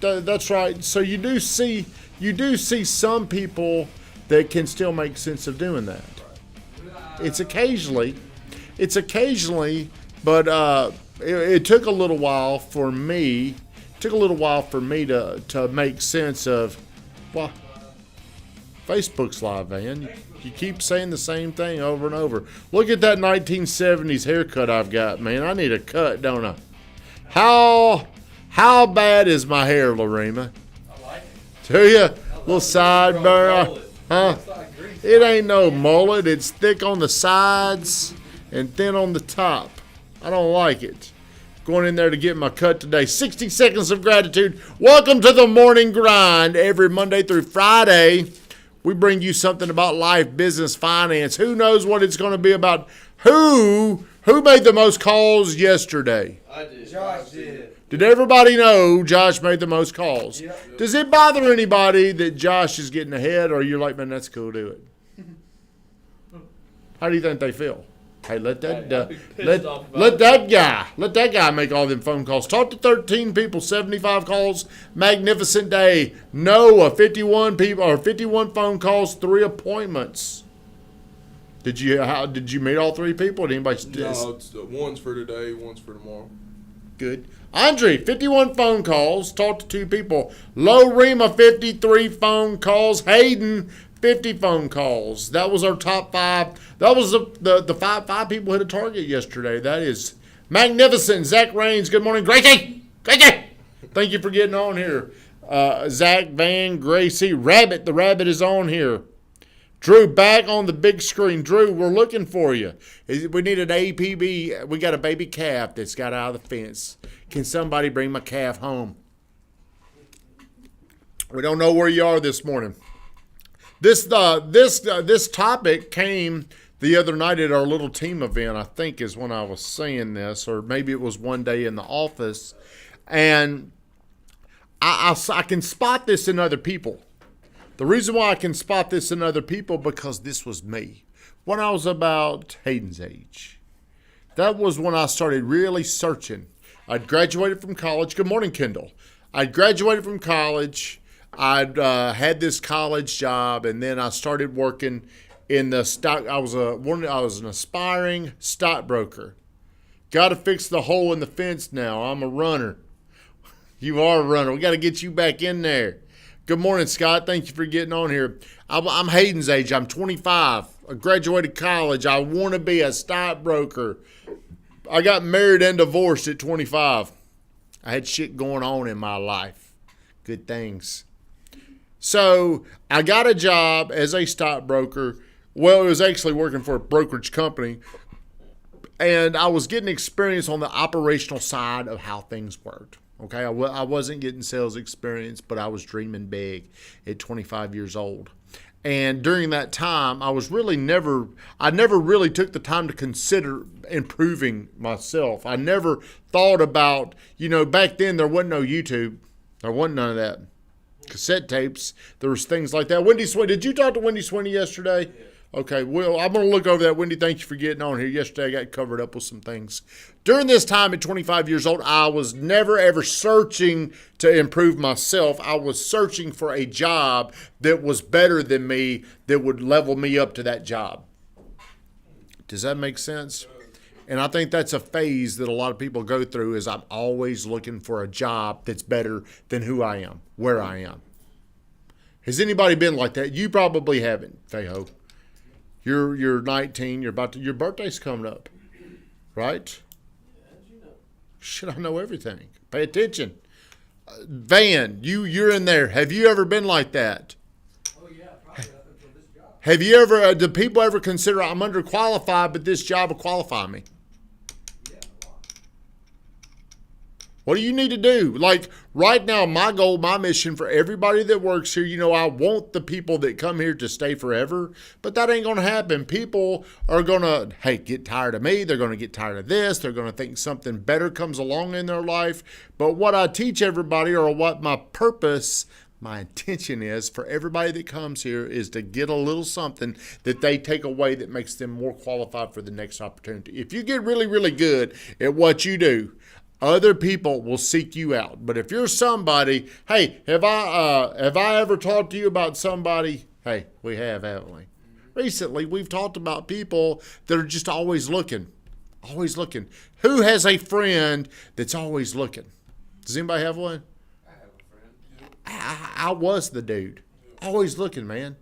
That's right. So you do see some people that can still make sense of doing that. It's occasionally, but it took a little while for me. It took a little while for me to make sense of, well, Facebook's live, man. You keep saying the same thing over and over. Look at that 1970s haircut I've got, man. I need a cut, don't I? How bad is my hair, Lorema? I like it. Do you? Little sideburn, huh? It ain't no mullet. It's thick on the sides and thin on the top. I don't like it. Going in there to get my cut today. 60 seconds of gratitude. Welcome to the morning grind. Every Monday through Friday, we bring you something about life, business, finance. Who knows what it's going to be about? Who made the most calls yesterday? I did. Josh did. Did everybody know Josh made the most calls? Yep. Does it bother anybody that Josh is getting ahead, or you're like, man, that's cool, do it? How do you think they feel? Hey, let that guy make all them phone calls. Talk to 13 people, 75 calls, magnificent day. Noah, 51 people or 51 phone calls, 3 appointments. Did you meet all 3 people? Did anybody? No, it's, one's for today, one's for tomorrow. Good. Andre, 51 phone calls, talked to 2 people. Lorema, 53 phone calls. Hayden, 50 phone calls. That was our top 5. That was the five people hit a target yesterday. That is magnificent. Zach Raines, good morning. Gracie! Thank you for getting on here. Zach, Van, Gracie, Rabbit. The Rabbit is on here. Drew, back on the big screen. Drew, we're looking for you. We need an APB. We got a baby calf that's got out of the fence. Can somebody bring my calf home? We don't know where you are this morning. This topic came the other night at our little team event, I think is when I was saying this, or maybe it was one day in the office. And I can spot this in other people. The reason why I can spot this in other people, because this was me. When I was about Hayden's age. That was when I started really searching. I'd graduated from college. Good morning, Kendall. I'd graduated from college. I'd had this college job, and then I started working in the stock. I was an aspiring stockbroker. Got to fix the hole in the fence now. I'm a runner. You are a runner. We got to get you back in there. Good morning, Scott. Thank you for getting on here. I'm Hayden's age. I'm 25. I graduated college. I want to be a stockbroker. I got married and divorced at 25. I had shit going on in my life. Good things. So I got a job as a stockbroker. Well, it was actually working for a brokerage company. And I was getting experience on the operational side of how things worked. Okay, I wasn't getting sales experience, but I was dreaming big at 25 years old. And during that time, I never really took the time to consider improving myself. I never thought about, back then there wasn't no YouTube. There wasn't none of that. Cassette tapes, there was things like that. Wendy Sweeney, did you talk to Wendy Sweeney yesterday? Yeah. Okay, well, I'm going to look over that. Wendy, thank you for getting on here. Yesterday I got covered up with some things. During this time at 25 years old, I was never, ever searching to improve myself. I was searching for a job that was better than me, that would level me up to that job. Does that make sense? And I think that's a phase that a lot of people go through, is I'm always looking for a job that's better than who I am, where I am. Has anybody been like that? You probably haven't, Fayho. You're 19. Your birthday's coming up, right? Shit, I know everything. Pay attention. Van, you're in there. Have you ever been like that? Oh yeah, probably up until this job. Have you ever? Do people ever consider I'm underqualified, but this job will qualify me? Yeah, a lot. What do you need to do? Like right now, my goal, my mission for everybody that works here, I want the people that come here to stay forever, but that ain't going to happen. People are going to, get tired of me. They're going to get tired of this. They're going to think something better comes along in their life. But what I teach everybody, or what my purpose, my intention is for everybody that comes here, is to get a little something that they take away that makes them more qualified for the next opportunity. If you get really, really good at what you do, Other people will seek you out. But if you're somebody, hey, have I ever talked to you about somebody? Hey, we have, haven't we? Recently, we've talked about people that are just always looking. Always looking. Who has a friend that's always looking? Does anybody have one? I have a friend. I was the dude. Always looking, man.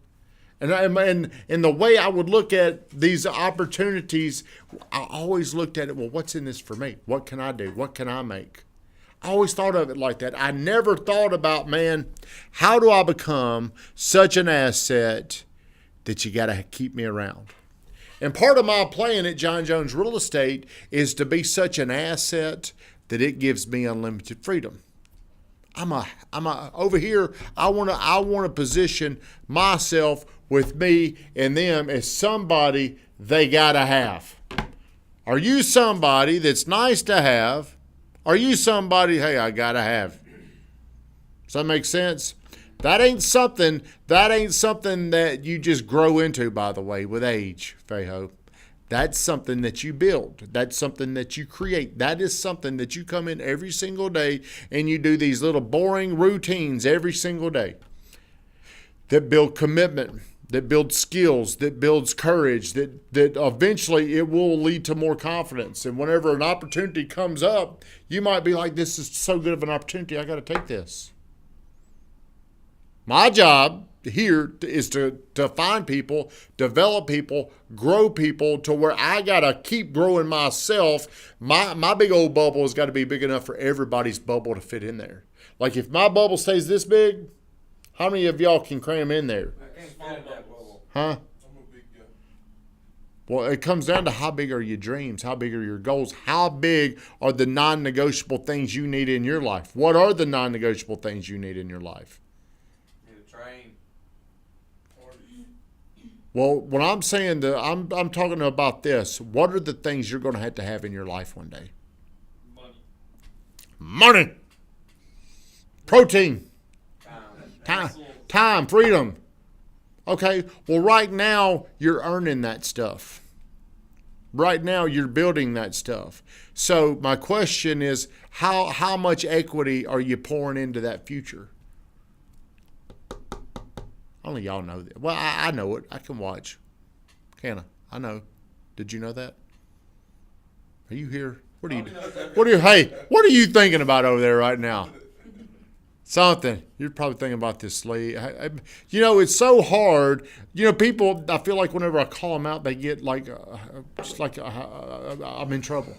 And the way I would look at these opportunities, I always looked at it, well, what's in this for me? What can I do? What can I make? I always thought of it like that. I never thought about, man, how do I become such an asset that you got to keep me around? And part of my plan at John Jones Real Estate is to be such an asset that it gives me unlimited freedom. Over here, I want to position myself with me and them as somebody they got to have. Are you somebody that's nice to have? Are you somebody, hey, I got to have? Does that make sense? That ain't something that you just grow into, by the way, with age, Feho. That's something that you build. That's something that you create. That is something that you come in every single day and you do these little boring routines every single day that build commitment, that build skills, that builds courage, that eventually it will lead to more confidence. And whenever an opportunity comes up, you might be like, this is so good of an opportunity, I got to take this. My job here is to find people, develop people, grow people to where I got to keep growing myself. My big old bubble has got to be big enough for everybody's bubble to fit in there. Like if my bubble stays this big, how many of y'all can cram in there? I can't find that bubble. Huh? I'm a big guy. Well, it comes down to how big are your dreams? How big are your goals? How big are the non-negotiable things you need in your life? What are the non-negotiable things you need in your life? Need a train. Well, when I'm saying that, I'm talking about this. What are the things you're going to have in your life one day? Money. Protein. Time. Freedom. Okay. Well, right now you're earning that stuff. Right now you're building that stuff. So my question is, how much equity are you pouring into that future? Only y'all know that. Well, I know it. I can watch. Can I? I know. Did you know that? Are you here? What are you thinking about over there right now? Something. You're probably thinking about this sleep. It's so hard. People, I feel like whenever I call them out, they get like, I'm in trouble.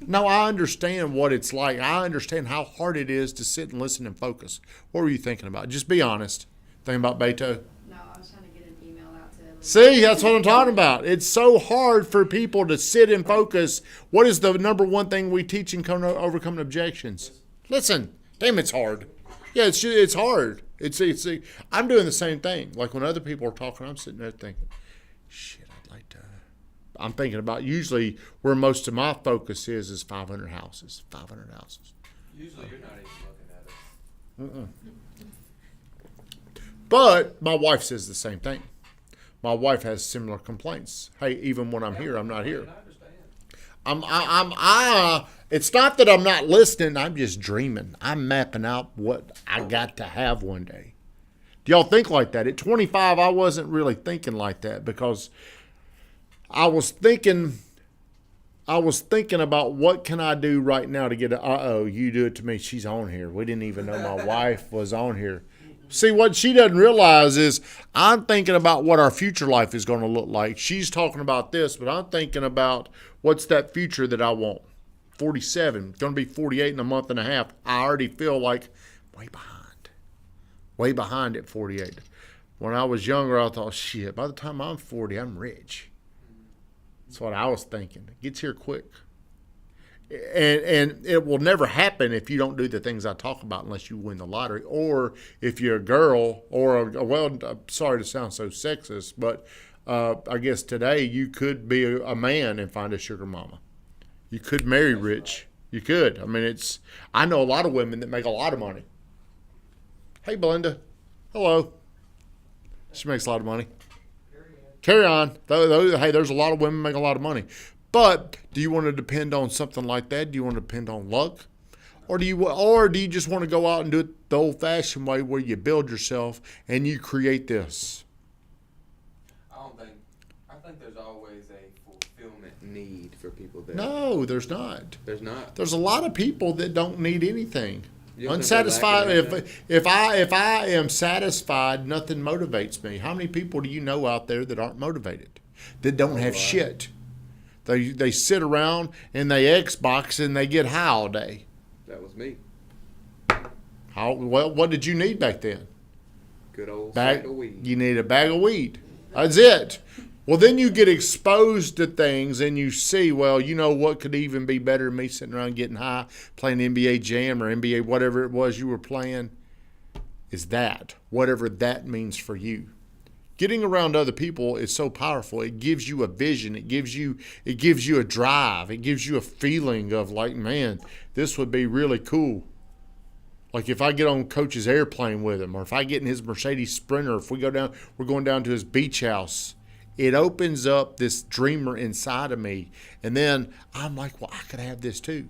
No, I understand what it's like. I understand how hard it is to sit and listen and focus. What were you thinking about? Just be honest. Thinking about Beto? No, I was trying to get an email out to everyone. See, that's what I'm talking about. It's so hard for people to sit and focus. What is the number one thing we teach in overcoming objections? Listen. Damn, it's hard. Yeah, it's hard. I'm doing the same thing. Like when other people are talking, I'm sitting there thinking, shit, I'd like to. I'm thinking about usually where most of my focus is 500 houses. 500 houses. Usually you're not even looking at it. But my wife says the same thing. My wife has similar complaints. Hey, even when I'm here, I'm not here. I understand. It's not that I'm not listening. I'm just dreaming. I'm mapping out what I got to have one day. Do y'all think like that? At 25, I wasn't really thinking like that because I was thinking about what can I do right now to get you do it to me. She's on here. We didn't even know my wife was on here. See, what she doesn't realize is I'm thinking about what our future life is going to look like. She's talking about this, but I'm thinking about what's that future that I want. 47, going to be 48 in a month and a half. I already feel like way behind at 48. When I was younger, I thought, shit, by the time I'm 40, I'm rich. That's what I was thinking. It gets here quick. And it will never happen if you don't do the things I talk about unless you win the lottery. Or if you're a girl I'm sorry to sound so sexist, but I guess today you could be a man and find a sugar mama. You could marry rich. You could. I mean, I know a lot of women that make a lot of money. Hey, Belinda. Hello. She makes a lot of money. Carry on. Hey, there's a lot of women make a lot of money. But do you want to depend on something like that? Do you want to depend on luck? Or do you just want to go out and do it the old-fashioned way where you build yourself and you create this? I think there's always a fulfillment need for people there. No, there's not. There's not. There's a lot of people that don't need anything. You don't think they're Unsatisfied. lacking If I am satisfied, nothing motivates me. How many people do you know out there that aren't motivated? That don't have shit. They sit around and they Xbox and they get high all day. That was me. What did you need back then? Good old Bag. sack of weed. You need a bag of weed. That's it. Well, then you get exposed to things and you see, well, you know what could even be better than me sitting around getting high, playing NBA Jam or NBA, whatever it was you were playing, is that, whatever that means for you. Getting around other people is so powerful. It gives you a vision. It gives you a drive. It gives you a feeling of like, man, this would be really cool. Like if I get on Coach's airplane with him, or if I get in his Mercedes Sprinter, if we're going down to his beach house, it opens up this dreamer inside of me. And then I'm like, well, I could have this too.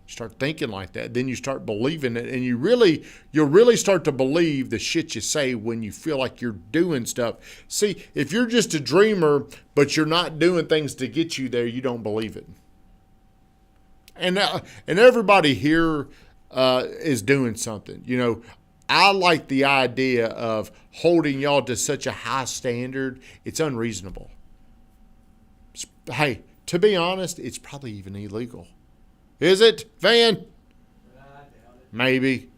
Start thinking like that. Then you start believing it. And you'll really start to believe the shit you say when you feel like you're doing stuff. See, if you're just a dreamer, but you're not doing things to get you there, you don't believe it. And everybody here is doing something. You know, I like the idea of holding y'all to such a high standard. It's unreasonable. Hey, to be honest, it's probably even illegal. Is it, Van? I doubt it. Maybe.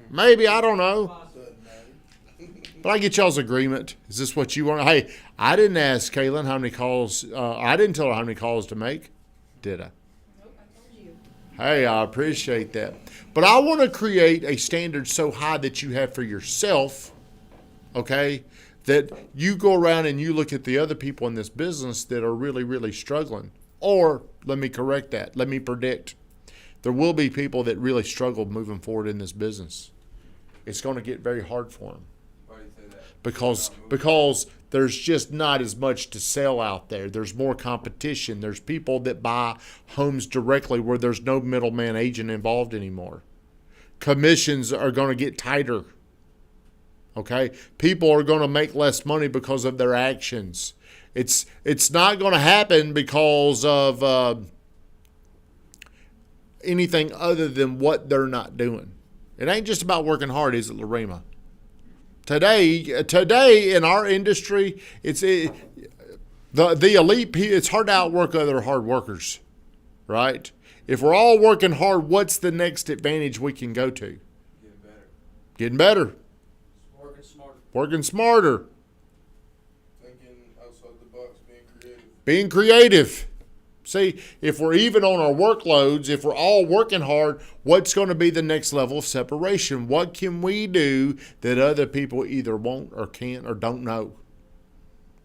Maybe, I don't know. Doesn't matter. But I get y'all's agreement. Is this what you want? Hey, I didn't ask Kaylin how many calls. I didn't tell her how many calls to make, did I? Nope, I told you. Hey, I appreciate that. But I want to create a standard so high that you have for yourself, okay, that you go around and you look at the other people in this business that are really, really struggling. Or, let me correct that. Let me predict. There will be people that really struggle moving forward in this business. It's going to get very hard for them. Why do you say that? Because there's just not as much to sell out there. There's more competition. There's people that buy homes directly where there's no middleman agent involved anymore. Commissions are going to get tighter. Okay? People are going to make less money because of their actions. It's not going to happen because of anything other than what they're not doing. It ain't just about working hard, is it, Lorema? Today in our industry, the elite people. It's hard to outwork other hard workers, right? If we're all working hard, what's the next advantage we can go to? Getting better. Getting better, Working smarter. working smarter, Thinking outside the box, being creative. being creative. See, if we're even on our workloads, if we're all working hard, what's going to be the next level of separation? What can we do that other people either won't or can't or don't know?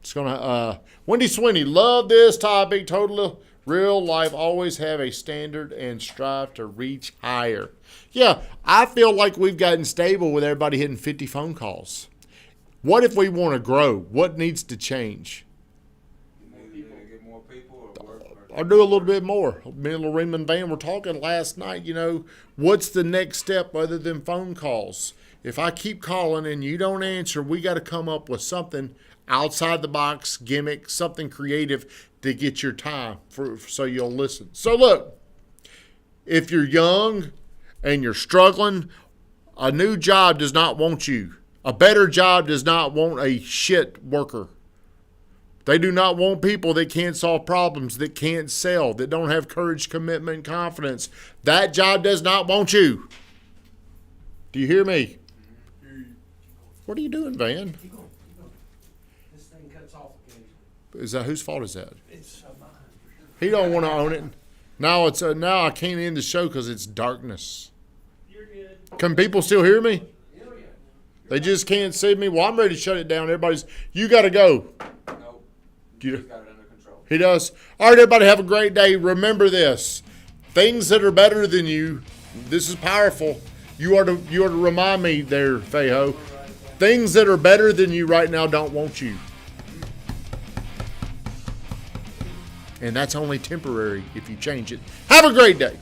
It's going to, Wendy Sweeney, love this topic. Total real life, always have a standard and strive to reach higher. Yeah, I feel like we've gotten stable with everybody hitting 50 phone calls. What if we want to grow? What needs to change? Get more people or work. I'll do a little bit more. Me and Lorena and Van were talking last night, what's the next step other than phone calls? If I keep calling and you don't answer, we got to come up with something outside the box, gimmick, something creative to get your time so you'll listen. So look, if you're young and you're struggling, a new job does not want you. A better job does not want a shit worker. They do not want people that can't solve problems, that can't sell, that don't have courage, commitment, and confidence. That job does not want you. Do you hear me? What are you doing, Van? Keep going. This thing cuts off occasionally. Is that whose fault is that? It's mine. He don't want to own it. Now now I can't end the show because it's darkness. You're good. Can people still hear me? Oh, yeah. They just can't see me. Well, I'm ready to shut it down. You got to go. Nope. You- He's got it under control. He does. All right, everybody, have a great day. Remember this: things that are better than you. This is powerful. You are to remind me there, Fejo. Things that are better than you right now don't want you, and that's only temporary if you change it. Have a great day.